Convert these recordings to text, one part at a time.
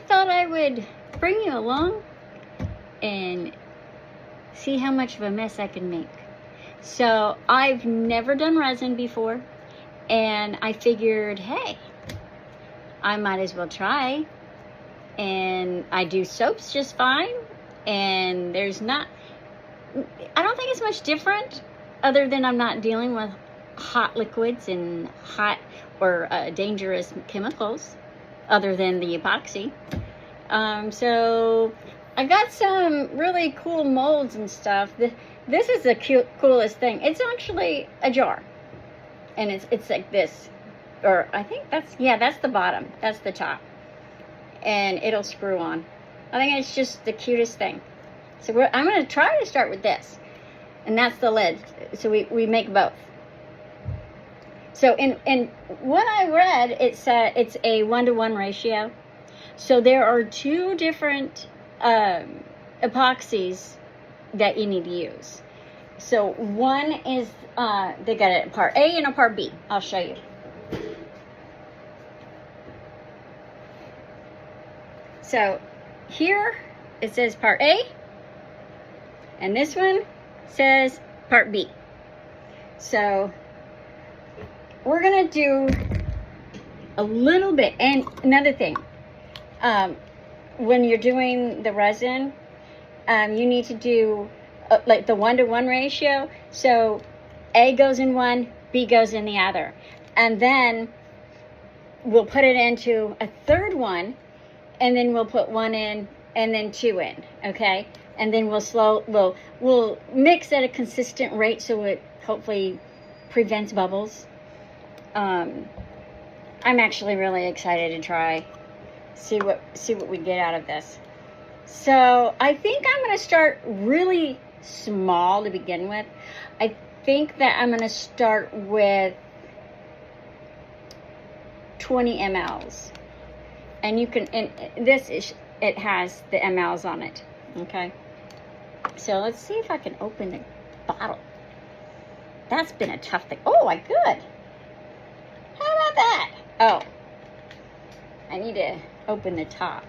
thought I would bring you along and see how much of a mess I can make. So I've never done resin before, and I figured, hey, I might as well try. And I do soaps just fine, and I don't think it's much different, other than I'm not dealing with hot liquids and hot or dangerous chemicals, other than the epoxy. So I got some really cool molds and stuff. This is the coolest thing. It's actually a jar, and it's like this, or I think that's the bottom, that's the top, and it'll screw on. I think it's just the cutest thing. So I'm going to try to start with this, and that's the lid. So we make both. So in what I read, it said it's a 1-to-1 ratio. So there are 2 different epoxies that you need to use. So one is, they got a part A and a part B. I'll show you. So here it says part A, and this one says part B. So we're gonna do a little bit. And another thing, when you're doing the resin, you need to do like the 1-to-1 ratio. So A goes in one, B goes in the other, and then we'll put it into a third one, and then we'll put 1 in and then 2 in, okay? And then we'll mix at a consistent rate so it hopefully prevents bubbles. I'm actually really excited to try, see what we get out of this. So I think I'm going to start really small to begin with. I think that I'm going to start with 20 mLs. And you can, and it has the mLs on it, okay? So let's see if I can open the bottle. That's been a tough thing. Oh, I could. How about that? Oh, I need to open the top.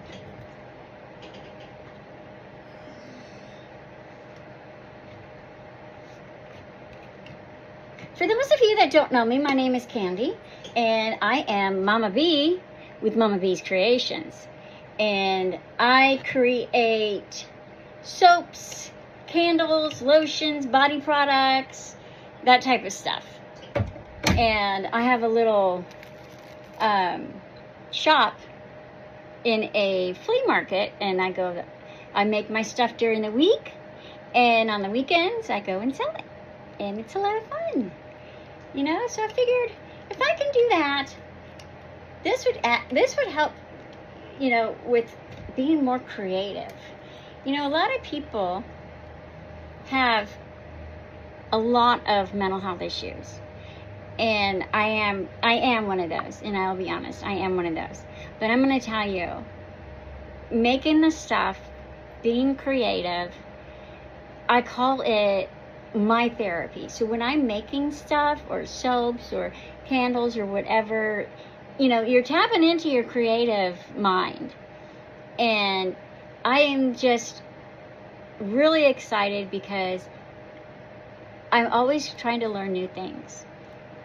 For those of you that don't know me, my name is Candy, and I am Mama B with Mama B's Creations. And I create soaps, candles, lotions, body products, that type of stuff. And I have a little shop in a flea market, and I make my stuff during the week, and on the weekends I go and sell it, and it's a lot of fun, you know. So I figured if I can do that, this would help, you know, with being more creative. You know, a lot of people have a lot of mental health issues, and I am one of those, and I'll be honest, I am one of those. But I'm going to tell you, making the stuff, being creative, I call it my therapy. So when I'm making stuff, or soaps, or candles, or whatever, you know, you're tapping into your creative mind. And I am just really excited because I'm always trying to learn new things.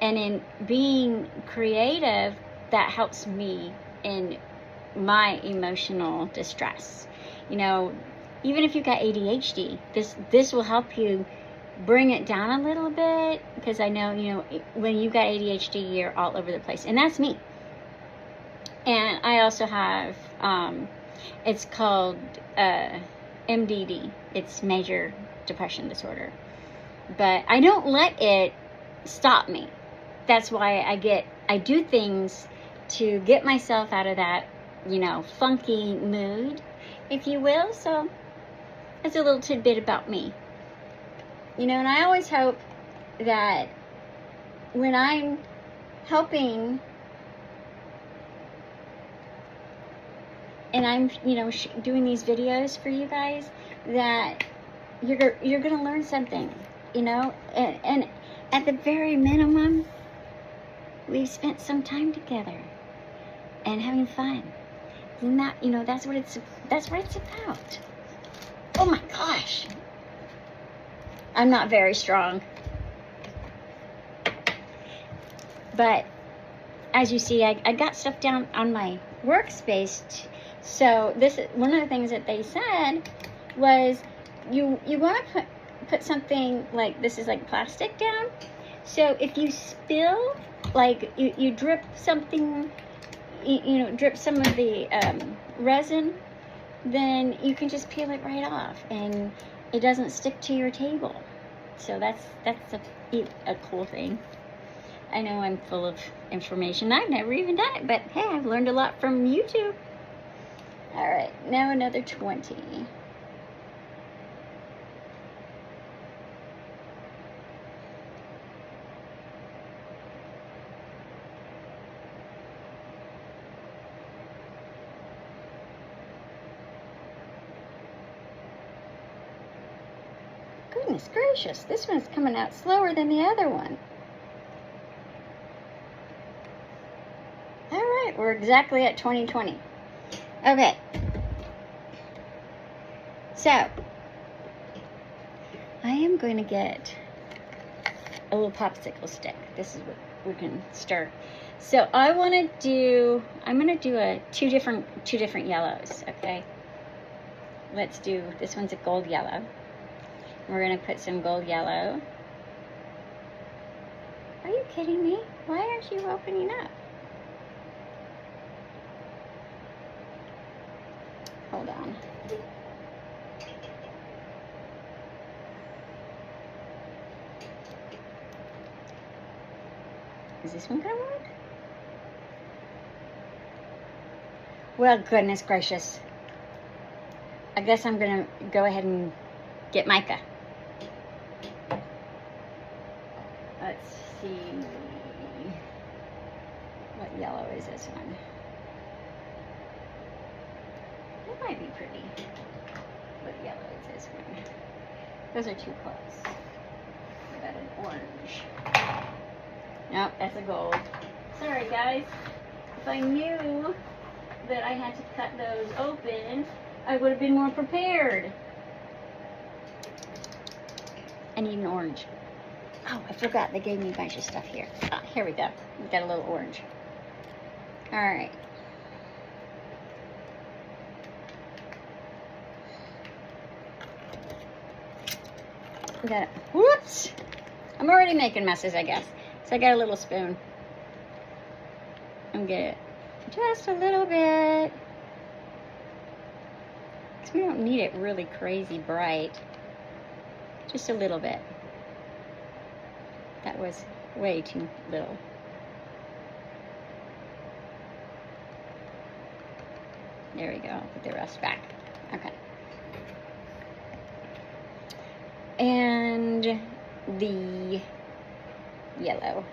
And in being creative, that helps me in my emotional distress. You know, even if you've got ADHD, this will help you bring it down a little bit, because I know, you know, when you've got ADHD, you're all over the place. And that's me. And I also have, it's called MDD. It's major depression disorder. But I don't let it stop me. That's why I do things to get myself out of that, you know, funky mood, if you will. So that's a little tidbit about me. You know, and I always hope that when I'm helping and I'm, you know, doing these videos for you guys, that you're gonna learn something, you know, and at the very minimum, we've spent some time together and having fun. Isn't that, that's what it's about. Oh my gosh. I'm not very strong. But as you see, I got stuff down on my workspace. So this is one of the things that they said was you want to put something like this is like plastic down. So if you spill, like you drip something, drip some of the resin, then you can just peel it right off and it doesn't stick to your table. So that's a cool thing. I know I'm full of information. I've never even done it, but hey, I've learned a lot from YouTube. All right, now another 20. Goodness gracious, this one's coming out slower than the other one. All right, we're exactly at 2020. Okay. So, I am going to get a little popsicle stick. This is what we can start. So I'm going to do two different yellows, okay? Let's do, this one's a gold yellow. We're going to put some gold yellow. Are you kidding me? Why aren't you opening up? Hold on. Is this one gonna work? Well, goodness gracious. I guess I'm gonna go ahead and get mica. Let's see. What yellow is this one? It might be pretty. What yellow is this one? Those are too close. I got an orange. Nope, that's a gold. Sorry guys. If I knew that I had to cut those open, I would have been more prepared. I need an orange. Oh, I forgot. They gave me a bunch of stuff here. Ah, here we go. We got a little orange. All right. We got it. Whoops! I'm already making messes, I guess. So I got a little spoon. I'm gonna just a little bit. Because we don't need it really crazy bright. Just a little bit. That was way too little. There we go. I'll put the rest back. Okay. And the yellow.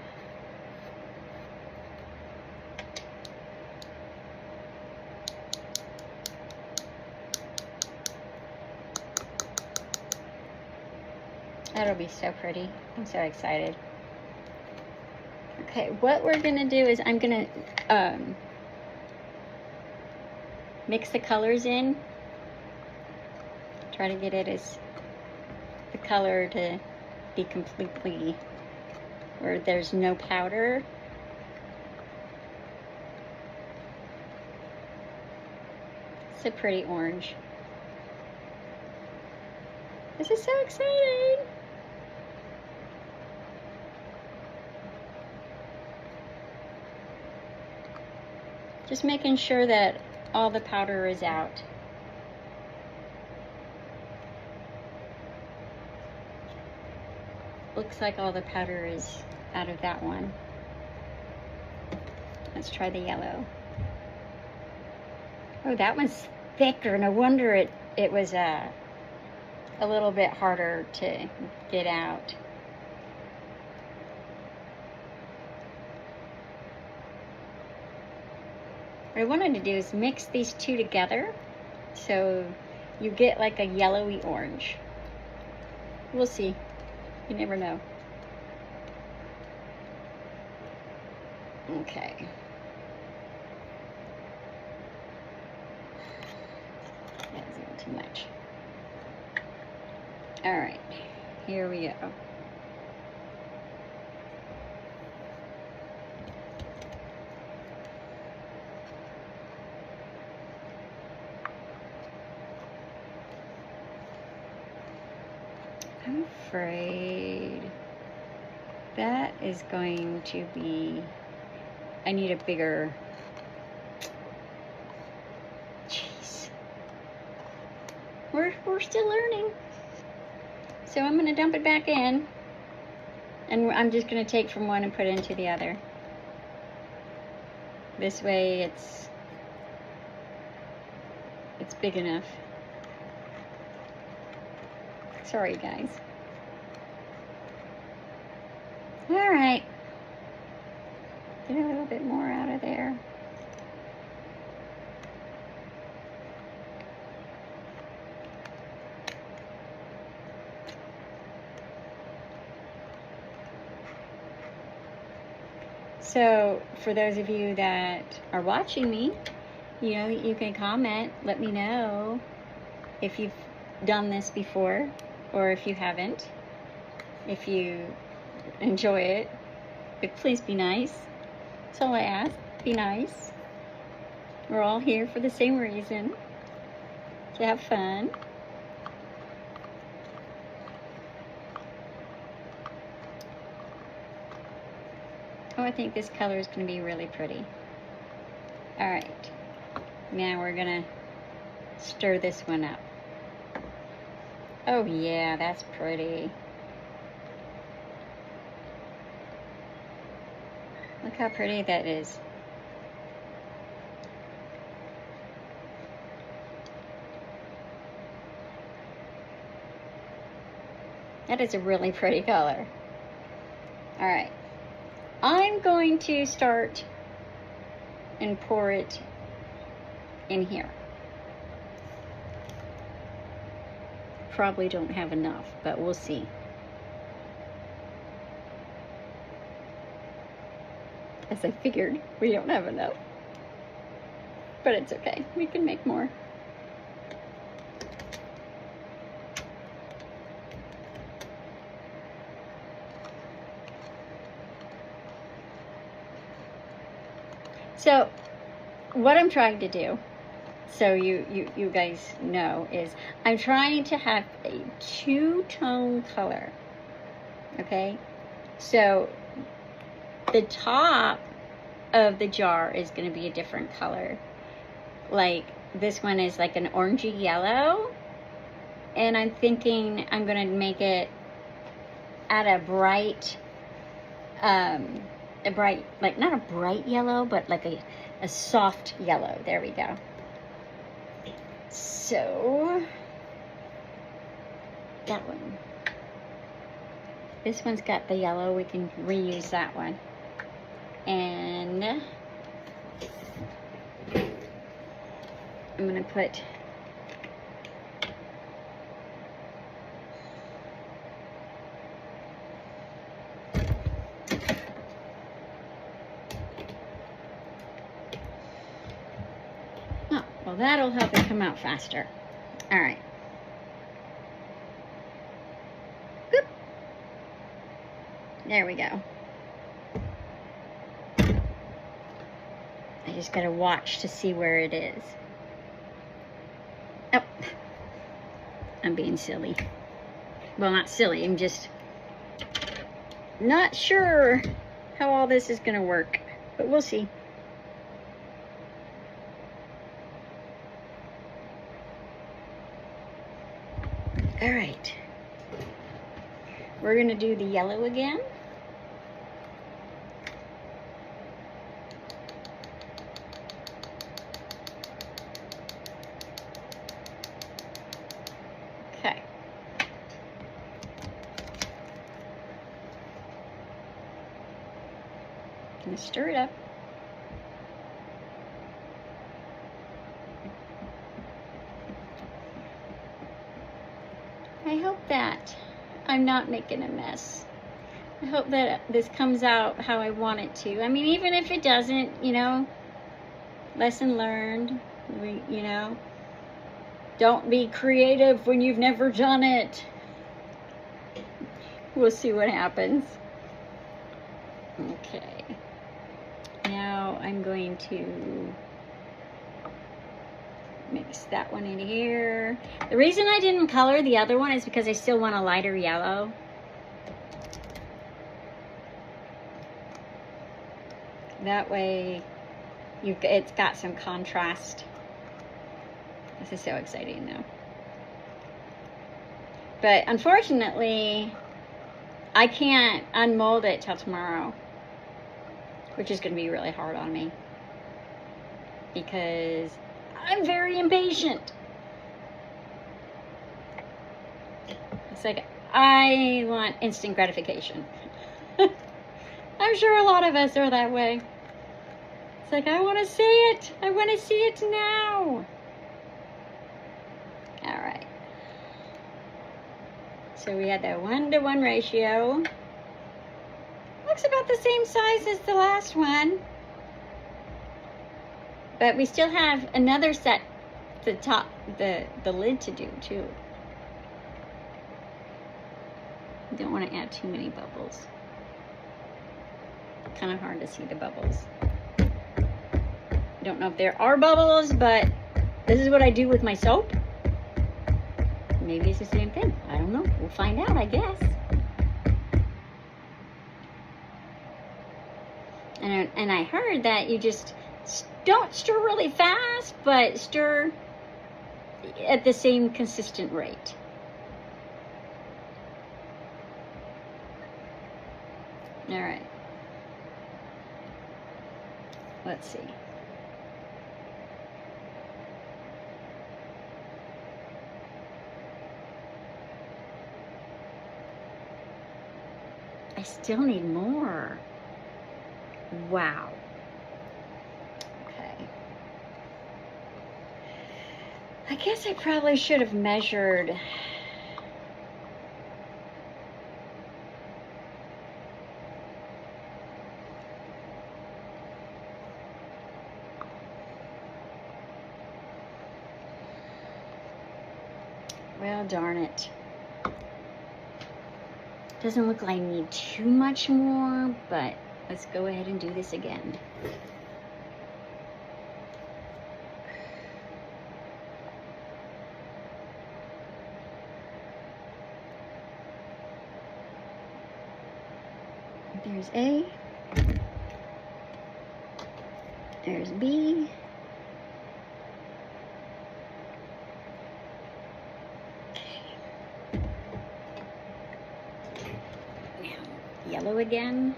That'll be so pretty. I'm so excited. Okay, what we're gonna do is I'm gonna mix the colors in. Try to get it as the color to be completely where there's no powder. It's a pretty orange. This is so exciting. Just making sure that all the powder is out. Looks like all the powder is out of that one. Let's try the yellow. Oh, that one's thicker. No wonder it was a little bit harder to get out. What I wanted to do is mix these two together so you get like a yellowy orange. We'll see. You never know. Okay. too much. All right, here we go. I'm afraid that is going to be, I need a bigger, jeez. We're still learning. So I'm gonna dump it back in, and I'm just gonna take from one and put into the other. This way it's big enough. Sorry, guys. All right. Get a little bit more out of there. So, for those of you that are watching me, you know, you can comment, let me know if you've done this before or if you haven't. If you enjoy it, but please be nice. That's all I ask. Be nice. We're all here for the same reason, to have fun. Oh, I think this color is going to be really pretty. All right, now we're going to stir this one up. Oh yeah, that's pretty. Look how pretty that is. That is a really pretty color. All right, I'm going to start and pour it in here. Probably don't have enough, but we'll see. As I figured, we don't have enough. But it's okay, we can make more. So, what I'm trying to do, so you guys know, is I'm trying to have a two-tone color, okay? So, the top of the jar is going to be a different color. Like, this one is like an orangey yellow, and I'm thinking I'm going to make it at a bright, like not a bright yellow, but like a soft yellow. There we go. So, that one. This one's got the yellow, we can reuse that one. And I'm gonna put well, that'll help it come out faster. All right. Boop. There we go. I just gotta watch to see where it is. Oh, I'm being silly. Well, not silly, I'm just not sure how all this is gonna work, but we'll see. All right, we're gonna do the yellow again. Okay. Gonna stir it up. I hope that I'm not making a mess. I hope that this comes out how I want it to. I mean, even if it doesn't, you know, lesson learned, you know. Don't be creative when you've never done it. We'll see what happens. Okay. Now I'm going to mix that one in here. The reason I didn't color the other one is because I still want a lighter yellow. That way it's got some contrast. This is so exciting though. But unfortunately, I can't unmold it till tomorrow, which is going to be really hard on me because I'm very impatient. It's like I want instant gratification. I'm sure a lot of us are that way. It's like, I want to see it. I want to see it now. All right. So we had that 1-to-1 ratio. Looks about the same size as the last one. But we still have another set, the lid to do too. Don't want to add too many bubbles. Kind of hard to see the bubbles. I don't know if there are bubbles, but this is what I do with my soap. Maybe it's the same thing. I don't know. We'll find out, I guess. And I heard that you just don't stir really fast, but stir at the same consistent rate. All right. Let's see. I still need more. Wow. Okay. I guess I probably should have measured. Well, darn it. Doesn't look like I need too much more, but let's go ahead and do this again. There's A. There's B. Yellow again.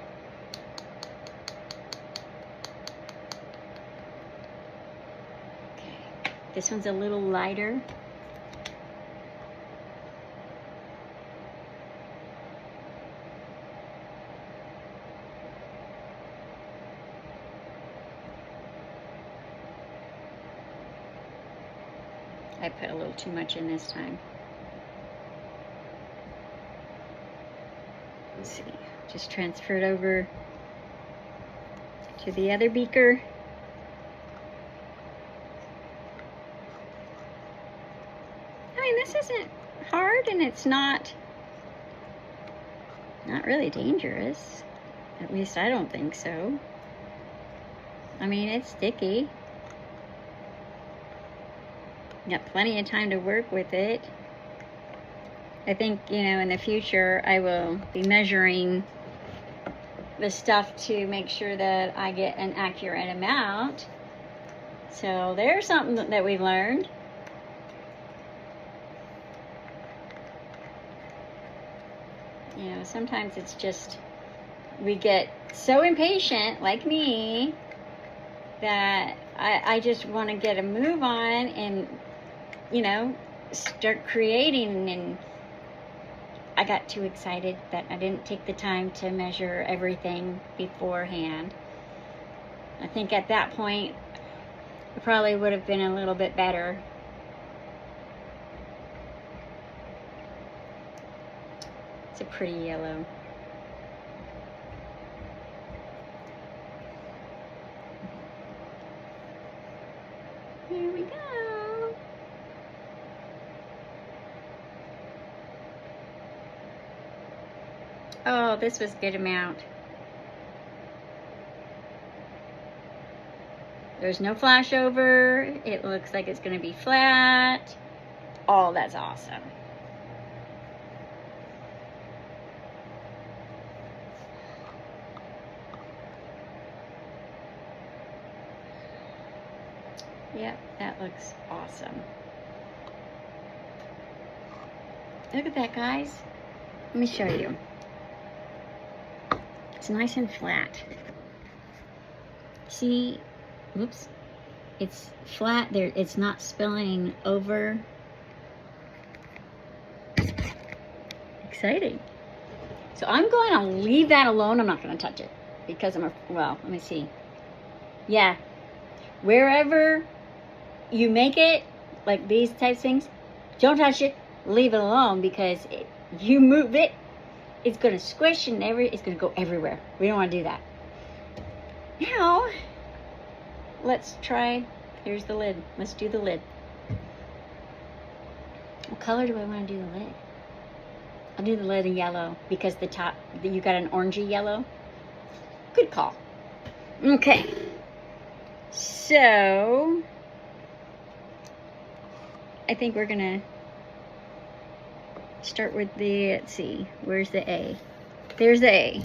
Okay, this one's a little lighter. I put a little too much in this time. Let's see. Just transfer it over to the other beaker. I mean, this isn't hard and it's not really dangerous. At least I don't think so. I mean, it's sticky. Got plenty of time to work with it. I think, you know, in the future I will be measuring the stuff to make sure that I get an accurate amount. So there's something that we learned. You know, sometimes it's just, we get so impatient, like me, that I just want to get a move on and, you know, start creating, and I got too excited that I didn't take the time to measure everything beforehand. I think at that point, it probably would have been a little bit better. It's a pretty yellow. Here we go. Oh, this was good amount. There's no flash over. It looks like it's going to be flat. Oh, that's awesome. Yep, that looks awesome. Look at that, guys. Let me show you. It's nice and flat. See, whoops. It's flat there. It's not spilling over. Exciting. So I'm going to leave that alone. I'm not going to touch it because well, let me see. Yeah. Wherever you make it, like these types of things, don't touch it. Leave it alone, because you move it, it's going to squish and it's going to go everywhere. We don't want to do that. Now, let's try. Here's the lid. Let's do the lid. What color do I want to do the lid? I'll do the lid in yellow, because the top, you got an orangey yellow. Good call. Okay. So, I think we're going to start with the, let's see, where's the A? There's the A.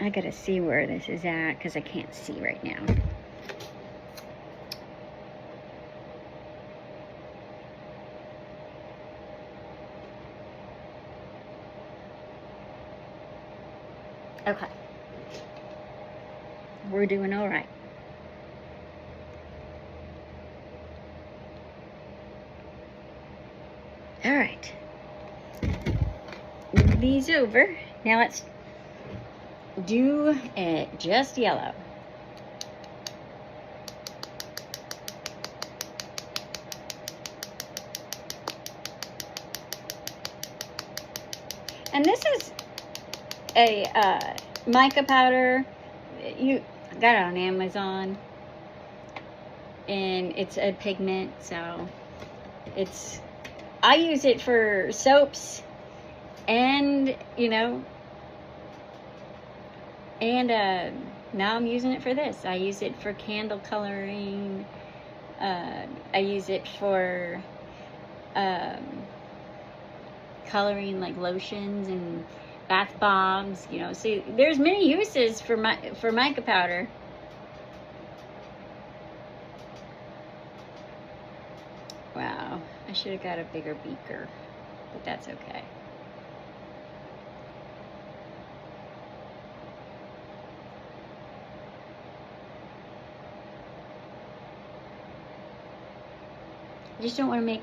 I gotta see where this is at, because I can't see right now. Okay. We're doing all right. All right. Move these over. Now let's do it just yellow. And this is a mica powder. You got it on Amazon, and it's a pigment, so I use it for soaps, and now I'm using it for this. I use it for candle coloring. I use it for coloring like lotions and bath bombs. So there's many uses for mica powder. Wow, I should have got a bigger beaker, but that's okay. I just don't want to make,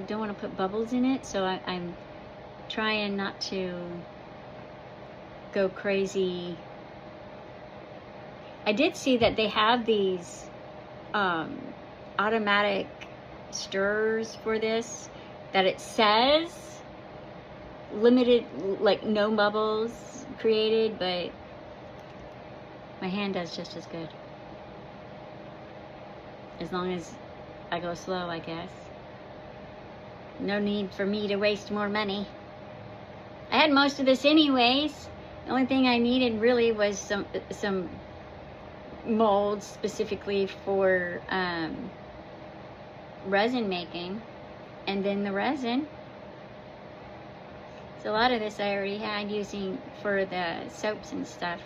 don't want to put bubbles in it, so I'm trying not to go crazy. I did see that they have these automatic stirrers for this, that it says limited, like no bubbles created, but my hand does just as good. As long as I go slow, I guess. No need for me to waste more money. I had most of this anyways. The only thing I needed really was some molds specifically for resin making, and then the resin. So a lot of this I already had using for the soaps and stuff.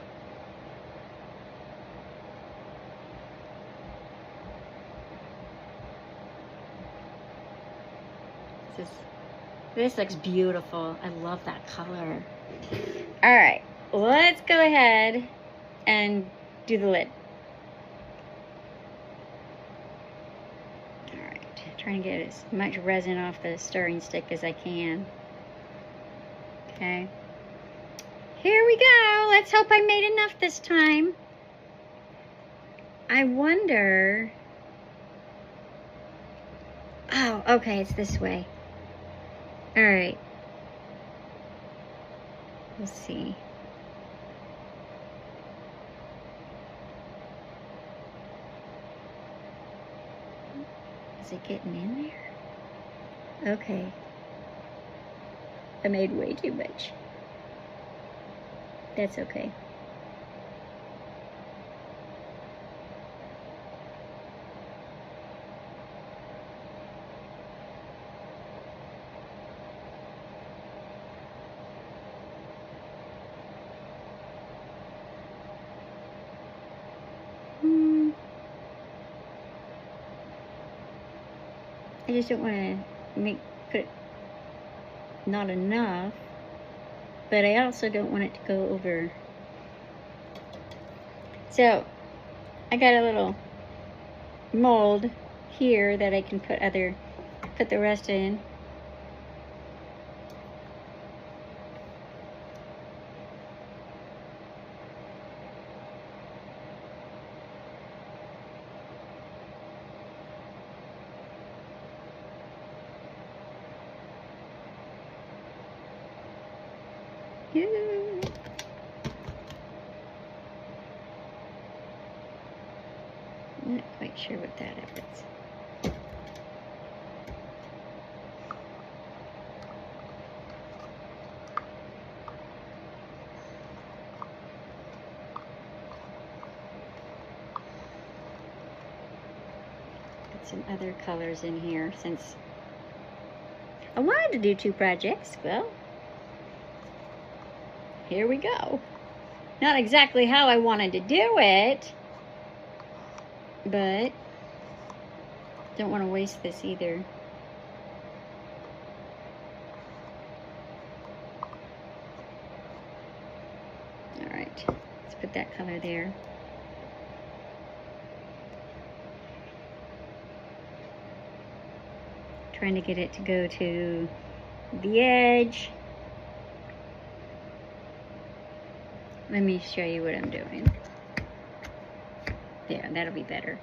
This looks beautiful. I love that color. All right, let's go ahead and do the lid. All right, trying to get as much resin off the stirring stick as I can. Okay, here we go. Let's hope I made enough this time. I wonder, oh, okay, it's this way. All right, let's see. Is it getting in there? Okay. I made way too much. That's okay. I just don't want to put not enough, but I also don't want it to go over. So I got a little mold here that I can put the rest in. I'm not quite sure what that is. Put some other colors in here since I wanted to do 2 projects. Well, here we go. Not exactly how I wanted to do it, but don't want to waste this either. All right, let's put that color there. Trying to get it to go to the edge. Let me show you what I'm doing. Yeah, that'll be better.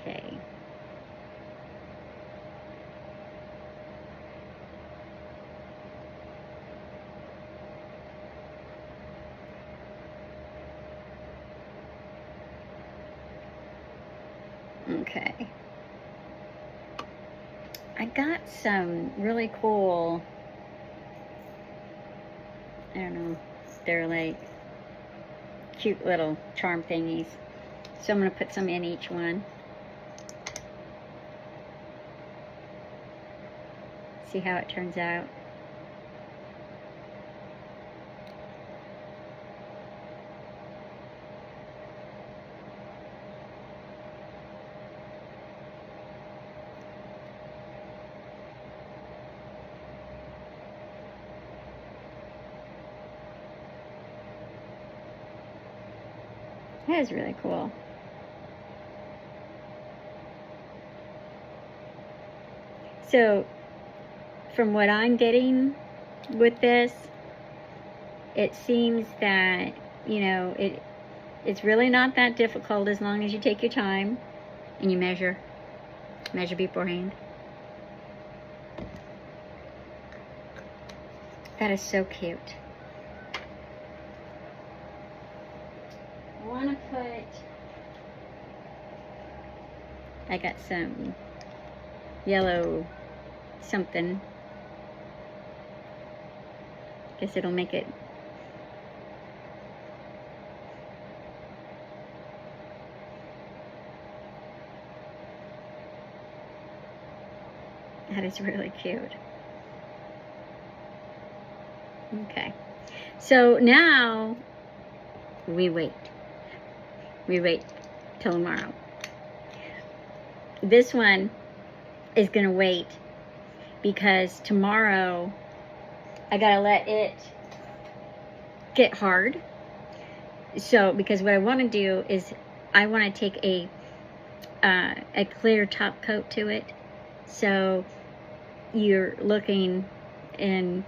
Okay. Okay. I got some really cool, I don't know, they're like cute little charm thingies. So I'm going to put some in each one. See how it turns out. That is really cool. So, from what I'm getting with this, it seems that, you know, it's really not that difficult as long as you take your time and you measure beforehand. That is so cute. I want to I got some yellow something. Guess it'll make it. That is really cute. Okay. So now we wait. We wait till tomorrow. This one is going to wait because tomorrow I got to let it get hard. So, because what I want to do is I want to take a clear top coat to it. So you're looking and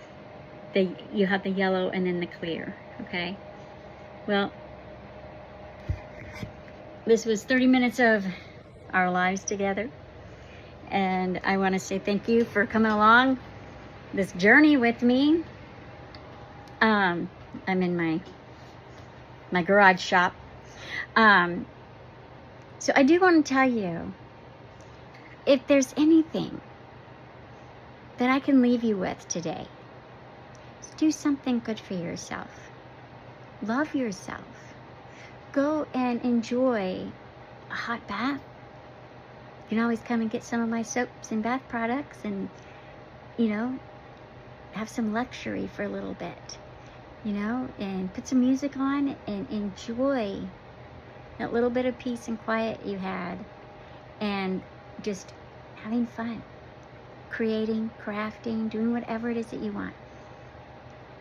you have the yellow and then the clear, okay? Well, this was 30 minutes of our lives together. And I want to say thank you for coming along this journey with me. I'm in my my garage shop. So I do want to tell you, if there's anything that I can leave you with today, do something good for yourself. Love yourself. Go and enjoy a hot bath. You can always come and get some of my soaps and bath products and, have some luxury for a little bit, and put some music on and enjoy that little bit of peace and quiet you had, and just having fun, creating, crafting, doing whatever it is that you want.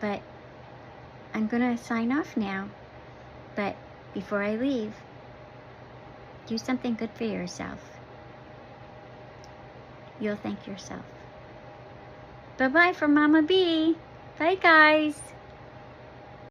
But I'm going to sign off now. But before I leave, do something good for yourself. You'll thank yourself. Bye-bye from Mama B. Bye, guys.